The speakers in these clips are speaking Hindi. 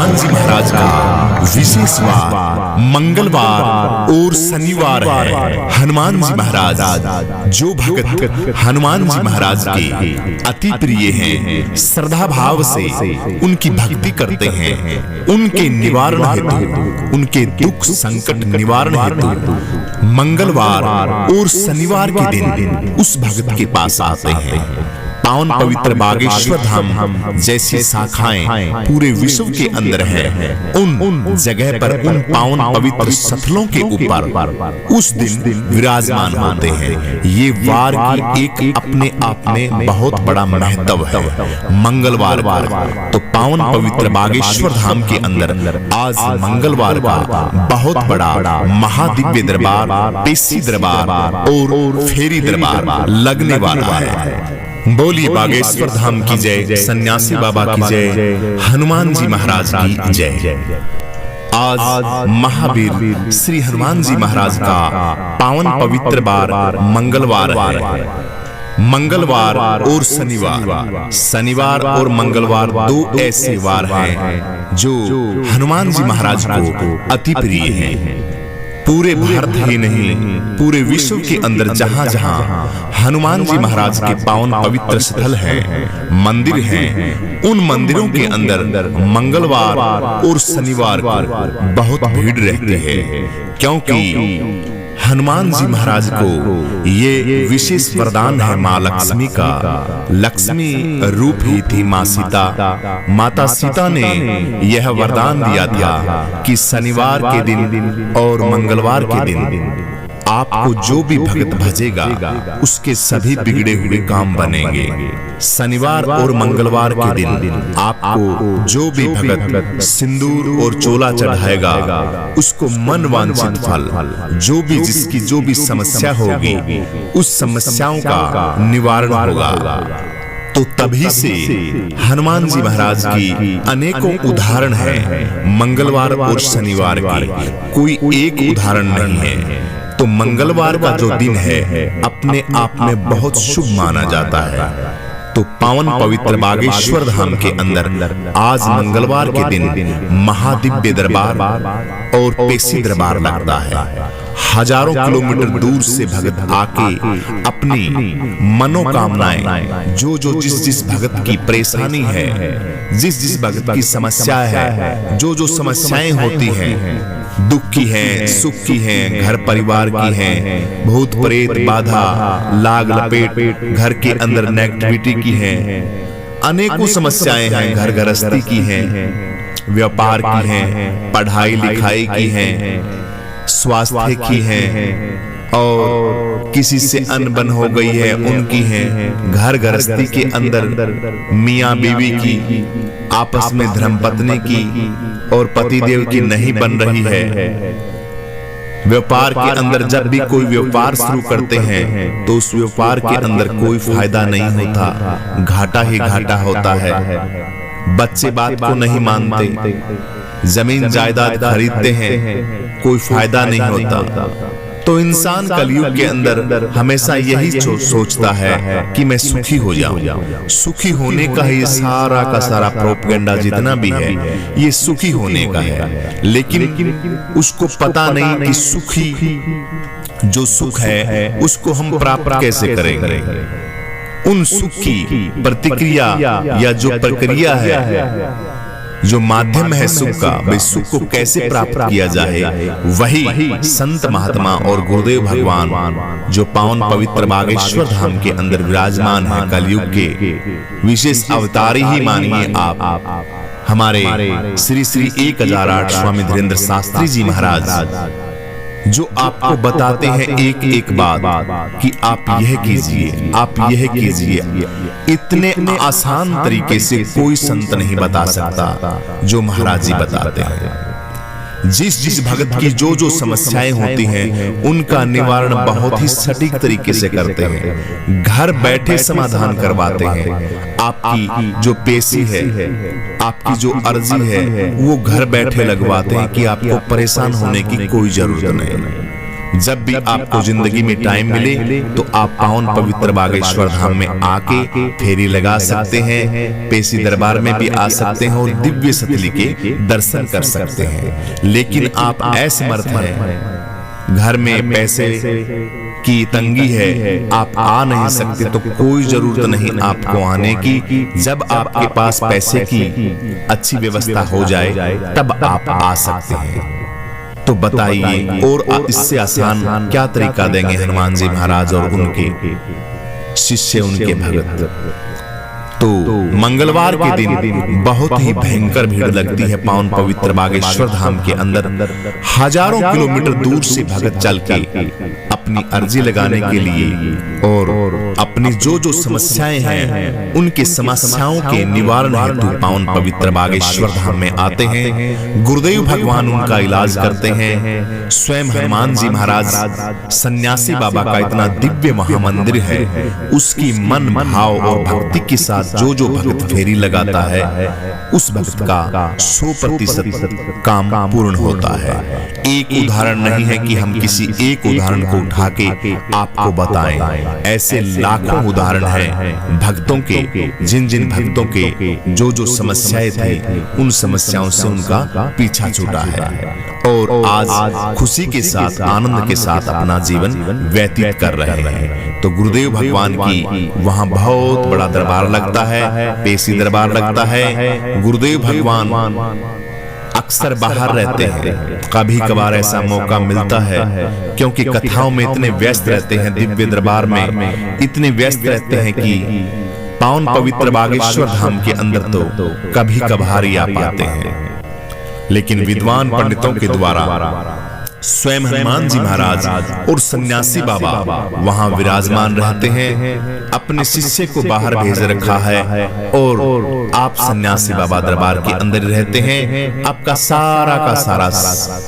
हनुमान जी महाराज का विशेष वार मंगलवार और शनिवार है। हनुमान जी महाराज, जो भक्त हनुमान जी महाराज के अति प्रिय हैं, श्रद्धा भाव से उनकी भक्ति करते हैं, उनके निवारण हेतु, उनके दुख संकट निवारण हेतु मंगलवार और शनिवार के दिन उस भक्त के पास आते हैं। पावन पवित्र बागेश्वर धाम जैसी शाखाएं पूरे विश्व के अंदर हैं, उन जगह पर उन पावन पवित्र स्थलों के ऊपर उस दिन विराजमान होते हैं। ये वार की एक अपने आप में बहुत बड़ा महत्व है। मंगलवार तो पावन पवित्र बागेश्वर धाम के अंदर आज मंगलवार का बहुत बड़ा महादिव्य दरबार, पेशी दरबार और फेरी दरबार लगने वाला है। बोलिए बागेश्वर धाम की जय, सन्यासी बाबा की जय, हनुमान जी महाराज की जय। आज महावीर श्री हनुमान जी महाराज का पावन पवित्र बार मंगलवार है। मंगलवार और शनिवार, शनिवार और मंगलवार दो ऐसे वार हैं जो हनुमान जी महाराज को अति प्रिय हैं। पूरे भारत ही नहीं, पूरे विश्व के अंदर जहां जहां हनुमान जी महाराज के पावन पवित्र स्थल हैं, मंदिर हैं, उन मंदिरों के अंदर मंगलवार और शनिवार को बहुत भीड़ रहती है, क्योंकि हनुमान जी महाराज को ये विशेष वरदान है माँ लक्ष्मी का। लक्ष्मी रूप ही थी माँ सीता। माता सीता ने यह वरदान दिया था कि शनिवार के दिन और मंगलवार के दिन आपको जो भी भक्त भजेगा उसके सभी बिगड़े हुए काम बनेंगे। शनिवार और मंगलवार के दिन आपको जो भी भक्त सिंदूर और चोला चढ़ाएगा उसको मन वांछित फल, जो भी जिसकी जो भी समस्या होगी उस समस्याओं का निवारण होगा। तो तभी से हनुमान जी महाराज की अनेकों उदाहरण हैं। मंगलवार और शनिवार के कोई एक उदाहरण नहीं है। तो मंगलवार का जो दिन है अपने आप में बहुत शुभ माना जाता है। तो पावन पवित्र बागेश्वर धाम के अंदर आज मंगलवार के दिन महादिव्य दरबार और पेशी दरबार लगता है। हजारों किलोमीटर दूर से भक्त आके अपनी मनोकामनाएं, जो जिस भक्त की परेशानी है, जिस भक्त की समस्या है, जो समस्याएं होती हैं, दुख की हैं, सुख की हैं, घर परिवार की हैं, भूत प्रेत बाधा, लाग लपेट, घर के अंदर नेगेटिविटी की हैं, अनेकों समस्याएं हैं, घर गृहस्थी की हैं, व्यापार की हैं, पढ़ाई लिखाई की हैं, स्वास्थ्य की हैं, और किसी से अनबन हो गई है उनकी हैं, घर गृहस्थी के अंदर मियाँ बीवी की, आपस में धर्मपत्नी की और पतिदेव की नहीं बन रही है। व्यापार के अंदर जब भी कोई व्यापार शुरू करते हैं तो उस व्यापार के अंदर कोई फायदा नहीं होता, घाटा ही घाटा होता है। बच्चे बात को नहीं मानते, जमीन जायदाद खरीदते हैं, कोई फायदा नहीं होता। तो इंसान कलयुग के अंदर हमेशा यही सोचता है कि मैं सुखी हो जाऊं। सुखी होने का ये सारा का सारा प्रोपेगेंडा जितना भी है ये सुखी होने का है, लेकिन उसको पता नहीं कि सुखी जो सुख है उसको हम प्राप्त कैसे करेंगे। उन सुख की प्रतिक्रिया या जो प्रक्रिया है, जो माध्यम है सुख का, वे सुख को कैसे प्राप्त किया जाए, वही संत महात्मा और गुरुदेव भगवान जो पावन पवित्र बागेश्वर धाम के अंदर विराजमान है, कलयुग के विशेष अवतारी ही मानिए आप, हमारे श्री श्री 1008 स्वामी धीरेन्द्र शास्त्री जी महाराज, जो आपको बताते हैं एक एक बात कि आप यह कीजिए, आप यह कीजिए। इतने आसान तरीके से कोई संत नहीं बता सकता जो महाराज जी बताते हैं। जिस भगत की जो समस्याएं होती हैं उनका निवारण बहुत ही सटीक तरीके से करते हैं, घर बैठे समाधान करवाते हैं। आपकी जो पेशी है, आपकी जो अर्जी है, वो घर बैठे लगवाते हैं कि आपको परेशान होने की कोई जरूरत नहीं। जब भी आपको जिंदगी में टाइम मिले तो आप पावन पवित्र बागेश्वर धाम में आके फेरी लगा सकते हैं, पेशी दरबार में भी आ सकते हैं और दिव्य सतली के दर्शन कर सकते हैं। लेकिन आप असमर्थ हैं, घर में पैसे की तंगी है, आप आ नहीं सकते, तो कोई जरूरत नहीं आपको आने की। जब आपके पास पैसे की अच्छी व्यवस्था हो जाए तब आप आ सकते हैं। तो बताइए और इससे आसान क्या तरीका देंगे हनुमान जी महाराज और उनके शिष्य, उनके भगत। तो मंगलवार के दिन बहुत ही भयंकर भीड़ लगती है पावन पवित्र बागेश्वर धाम के अंदर। हजारों किलोमीटर दूर से भगत चल के अपनी अर्जी लगाने के लिए और अपनी जो जो समस्याएं हैं उनके समस्याओं के निवारण हेतु पावन पवित्र बागेश्वर धाम में आते हैं। गुरुदेव भगवान उनका इलाज करते हैं। स्वयं हनुमान जी महाराज सन्यासी बाबा का इतना दिव्य महामंदिर है, उसकी मन भाव और भक्ति के साथ जो जो भक्त फेरी लगाता है उस भक्त का 100% काम पूर्ण होता है। एक उदाहरण नहीं है कि हम किसी एक उदाहरण को उठा के आपको बताएं, ऐसे लाखों उदाहरण हैं भक्तों के, जिन जिन भक्तों के जो जो समस्याएं थी उन समस्याओं से उनका पीछा छूटा है और आज खुशी के साथ, आनंद के साथ अपना जीवन व्यतीत कर रहे हैं। तो गुरुदेव भगवान की वहां बहुत बड़ा दरबार लगता है, पेशी दरबार लगता है। गुरुदेव भगवान अक्सर बाहर रहते हैं, कभी कभार ऐसा मौका मिलता है क्योंकि कथाओं में इतने व्यस्त रहते हैं, दिव्य दरबार में इतने व्यस्त रहते हैं कि पावन पवित्र बागेश्वर धाम के अंदर तो कभी कभार ही आ पाते हैं। लेकिन विद्वान पंडितों के द्वारा स्वयं हनुमान जी महाराज और सन्यासी बाबा वहां विराजमान रहते हैं, अपने शिष्य को बाहर भेज रखा है और आप सन्यासी बाबा दरबार के अंदर रहते हैं। आपका सारा का सारा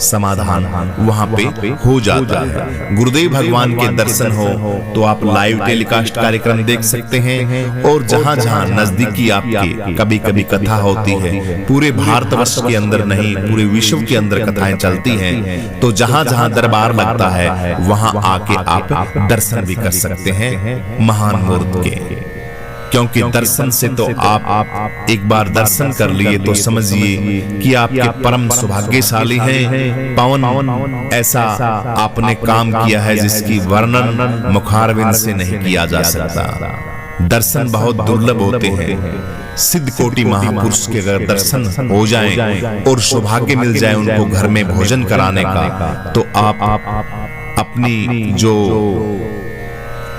समाधान वहां पे हो जाता है। गुरुदेव भगवान के दर्शन हो तो आप लाइव टेलीकास्ट कार्यक्रम देख सकते हैं और जहां जहां नजदीकी आपके कभी कभी कथा होती है, पूरे भारतवर्ष के अंदर नहीं पूरे विश्व के अंदर कथाएं चलती हैं, तो जहां जहां दरबार लगता है वहां आके आप दर्शन भी कर सकते हैं महान मूर्त के। क्योंकि दर्शन से तो आप एक बार दर्शन कर लिए तो समझिए कि आपके परम सौभाग्यशाली हैं। पावन ऐसा आपने काम किया है जिसकी वर्णन मुखारबिंद से नहीं किया जा सकता। दर्शन बहुत दुर्लभ होते हैं। सिद्ध कोटि महापुरुष के अगर दर्शन हो जाएं और सौभाग्य मिल जाए उनको घर में भोजन कराने का, तो आप अपनी जो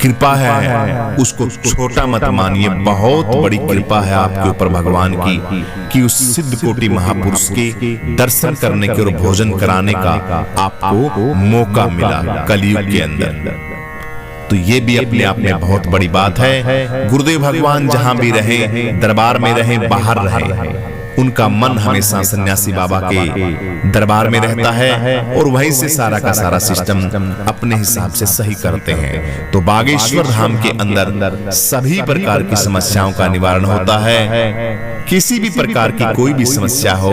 कृपा है उसको छोटा मत मानिए। बहुत बड़ी कृपा है आपके ऊपर भगवान की कि उस सिद्ध कोटि महापुरुष के दर्शन करने के और भोजन कराने का आपको मौका मिला कलयुग के अंदर। तो ये भी अपने आप में बहुत बड़ी बात है। गुरुदेव भगवान जहां भी रहे, दरबार में रहे, बाहर रहे, उनका मन हमेशा सन्यासी बाबा के दरबार में रहता है और वहीं से सारा का सारा सिस्टम अपने हिसाब से सही करते हैं। तो बागेश्वर धाम के अंदर सभी प्रकार की समस्याओं का निवारण होता है। किसी भी प्रकार की कोई भी समस्या हो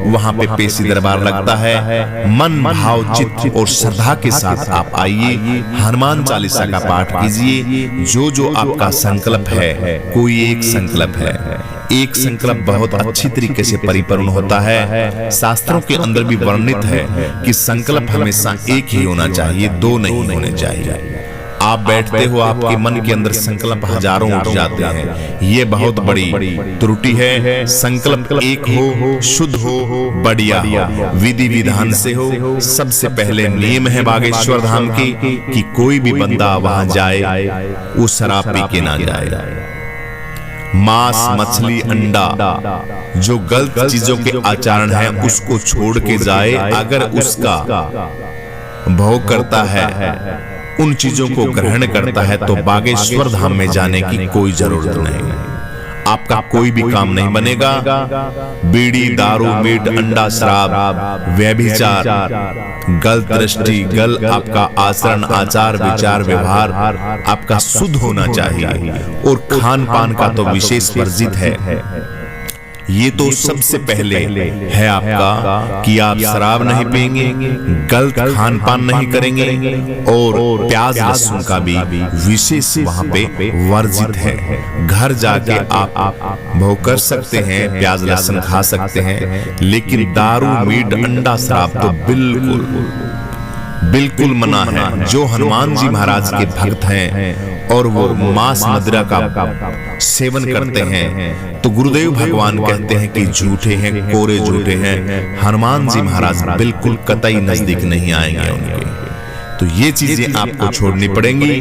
वहां पे पेशी दरबार लगता है। मन भाव चित्त और श्रद्धा के साथ आप आइए, हनुमान चालीसा का पाठ कीजिए। जो जो आपका संकल्प है, कोई एक संकल्प है, एक संकल्प बहुत अच्छी तरीके से परिपूर्ण होता है। शास्त्रों के अंदर भी वर्णित है कि संकल्प हमेशा एक ही होना चाहिए, दो नहीं होने चाहिए। आप बैठते हो, आपके मन के अंदर संकल्प हजारों उठ जाते हैं, ये बहुत बड़ी त्रुटि है। संकल्प एक हो, शुद्ध हो, बढ़िया हो, विधि विधान से हो। सबसे पहले नियम है बागेश्वर धाम की कि कोई भी बंदा वहां जाए वो शराब पी के ना जाए। मांस, मछली, अंडा, जो गलत चीजों के आचरण है उसको छोड़ के जाए। अगर उसका भोग करता है, उन चीजों को ग्रहण करता है, तो बागेश्वर धाम में जाने की कोई जरूरत नहीं। आपका कोई भी काम नहीं बनेगा। बीड़ी, दारू, मीट, अंडा, शराब, व्यभिचार, गलत दृष्टि, गलत आपका आचरण, आचार, विचार, व्यवहार आपका शुद्ध होना चाहिए। और खान पान का तो विशेष वर्जित है। ये तो सबसे पहले है आपका कि आप शराब नहीं पिएंगे, गलत खान पान नहीं करेंगे और प्याज लहसुन का भी विशेष वहां पे वर्जित है। घर जाके आप भोग कर सकते हैं, प्याज लहसुन खा सकते हैं, लेकिन दारू मीट अंडा शराब तो बिल्कुल मना है। जो हनुमान जी महाराज के भक्त हैं और वो मांस मदिरा का सेवन करते हैं तो गुरुदेव भगवान कहते हैं कि झूठे हैं, कोरे झूठे हैं। हनुमान जी महाराज बिल्कुल कतई नजदीक नहीं आएंगे उनके। तो ये चीजें आपको छोड़नी पड़ेंगी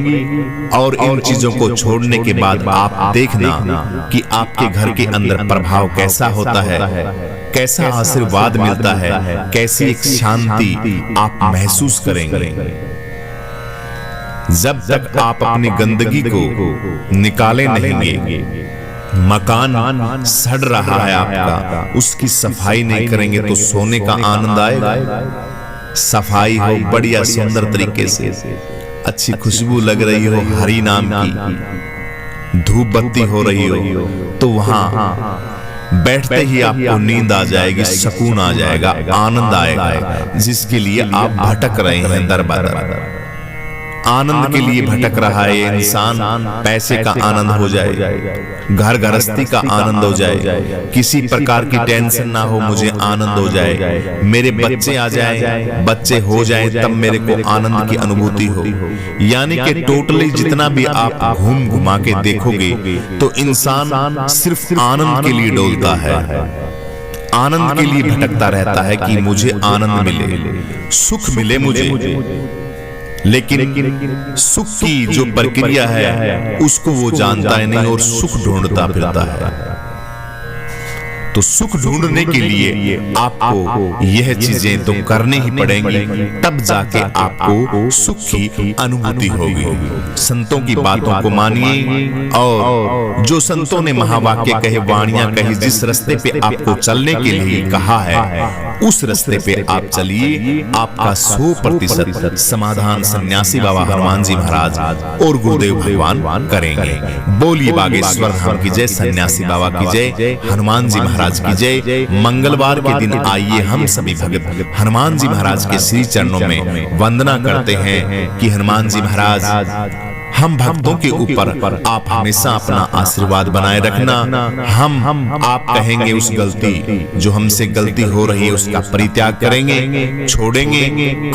और इन चीजों को छोड़ने के बाद आप देखना कि आपके घर के अंदर प्रभाव कैसा होता है, कैसा आशीर्वाद मिलता है, कैसी एक शांति आप महसूस करेंगे। जब तक आप अपनी गंदगी को निकाले नहीं, मकान सड़ रहा है आपका, उसकी सफाई नहीं करेंगे तो सोने का आनंद आएगा। सफाई हो बढ़िया सुंदर तरीके से, अच्छी खुशबू लग रही हो, हरि नाम की धूप बत्ती हो रही हो, तो वहां बैठते ही आपको नींद आ जाएगी, सुकून आ जाएगा, आनंद आएगा। जिसके लिए आप भटक रहे हैं दर बदर, आनंद के लिए भटक रहा है इंसान, पैसे का आनंद हो जाए, घर गृहस्थी का आनंद हो जाए, किसी प्रकार की टेंशन ना हो, मुझे आनंद हो जाए, मेरे बच्चे आ जाए, बच्चे हो जाए, तब मेरे को आनंद की अनुभूति हो। यानी कि टोटली जितना भी आप घूम घुमा के देखोगे तो इंसान सिर्फ आनंद के लिए डोलता है, आनंद के लिए भटकता रहता है कि मुझे आनंद मिले, सुख मिले मुझे। लेकिन सुख की जो प्रक्रिया है उसको वो जानता है नहीं और सुख ढूंढता फिरता है। तो सुख ढूंढने के लिए आपको यह चीजें तो करनी ही पड़ेंगी, तब जाके आपको सुख की अनुभूति होगी। संतों की बातों को मानिए और जो संतों ने महावाक्य कहे, वाणियां कही, जिस रास्ते पे आपको चलने के लिए कहा है उस रास्ते पे आप चलिए। आपका 100% समाधान सन्यासी बाबा हनुमान जी महाराज और गुरुदेव भगवान करेंगे। बोलिए बागेश्वर धाम की जय, सन्यासी बाबा की जय, हनुमान जी महाराज की जय। मंगलवार के दिन आइए हम सभी भक्त हनुमान जी महाराज के श्री चरणों में वंदना करते हैं कि हनुमान जी महाराज हम भक्तों के ऊपर आप हमेशा अपना आशीर्वाद बनाए रखना। हम आप कहेंगे उस गलती जो हमसे गलती हो रही है उसका परित्याग करेंगे, छोड़ेंगे,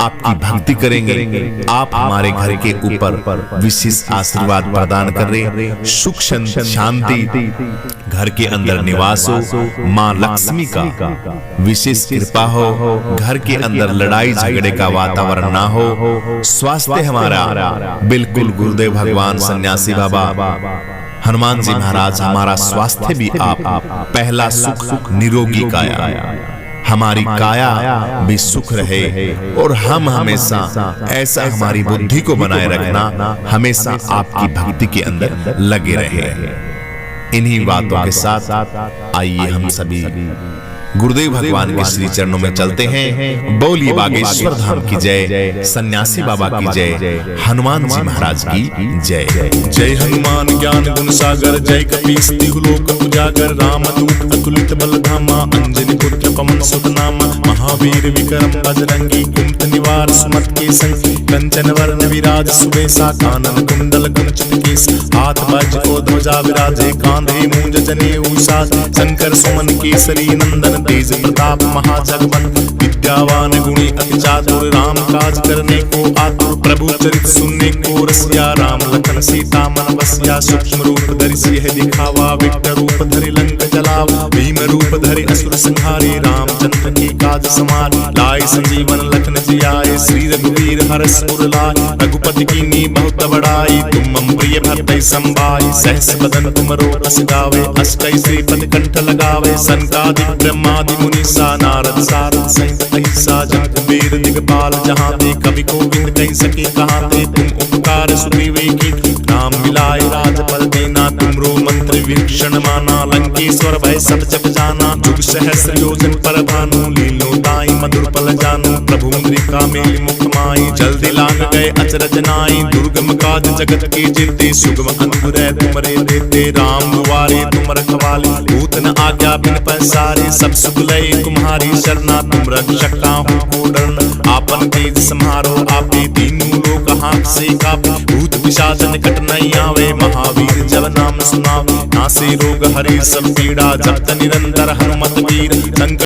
आपकी भक्ति करेंगे। आप हमारे घर के ऊपर विशेष आशीर्वाद प्रदान कर रहे, सुख शांति घर के अंदर निवास हो, माँ लक्ष्मी का विशेष कृपा हो, घर के अंदर लड़ाई झगड़े का वातावरण ना हो, स्वास्थ्य हमारा बिल्कुल गुरुदेव भगवान सन्यासी बाबा हनुमान जी महाराज हमारा स्वास्थ्य भी आप पहला सुख निरोगी काया, हमारी काया भी सुख रहे और हम हमेशा ऐसा हमारी बुद्धि को बनाए रखना, हमेशा आपकी भक्ति के अंदर लगे रहे। इन्हीं बातों के साथ आइए हम सभी गुरुदेव भगवान के श्री चरणों में चलते हैं। बोलिए बागेश्वर धाम की जय, सन्यासी बाबा की जय, हनुमान जी महाराज की जय। जय हनुमान ज्ञान गुण सागर, जय कपीस तिहुलोक उजागर, रामदूत अतुलित बल धामा, अंजनी पुत्र पवन सुत नामा, महावीर विक्रम बजरंगी, कुंत निवार सुमत के संगी, कंचन वर्ण विराज सुबेसा, कानन कुंडल कुंचित केस, हाथ वज्र को ध्वजा विराजे, कांधे मूंज जनेऊ साज, शंकर सुमन केसरी नंदन, तेज प्रताप महाजगवंत, विद्यावान गुणी अति चातुर, राम काज करने को आतुर, प्रभु चरित सुनने को रसिया, राम लखन सीता मन बसिया, सूक्ष्म रूप धरि सिंह दिखावा, विकट रूप धरि लंक जलावा, भीम रूप धरि असुर संहारे, रामचंद्र के काज समारे, लाए संजीवन लखन जियाए, श्री रघुवीर हरष उर लाए, रघुपति कीन्ही बहुत बड़ाई, तुम मम प्रिय भरतहि संभाई, सहस बदन तुमरो अस गावे, अष्टै श्रीपद कंठ लगावे, सनकादिक ब्रह्मादि मुनीसा, नारद सारद सहित अहिसा, जम कुबेर दिगपाल जहाँ ते, कवि कोविंद कह सके कहाँ ते, तुम उपकार सुग्रीवे की, नाम मिलाए राजपद देना, तुमरो मंत्र वीक्षण माना, लंकेश्वर भय सब जग जाना, जुग सहस्र योजन पर भानु, लीलो ताई मधुर पल जानू, प्रभु मुद्रिका मेलि मुख माई, जल्दी लांग गए अचरज नाई, दुर्गम काज जगत के जेते, सुगम अनुग्रह तुमरे देते, राम दुआरे तुम रखवाले, भूत न आज्ञा बिन सारे सब सुख लय तुम्हारी शरणा तुम रक्षक काहू को डरना आपन तेज सम्हारो आपे तीनों लोक हाथ से कापे भूत पिशाच निकट नहीं आवे महावीर जब नाम सुनावे नासे रोग हरे सब पीड़ा जपत निरंतर हनुमत वीर संकट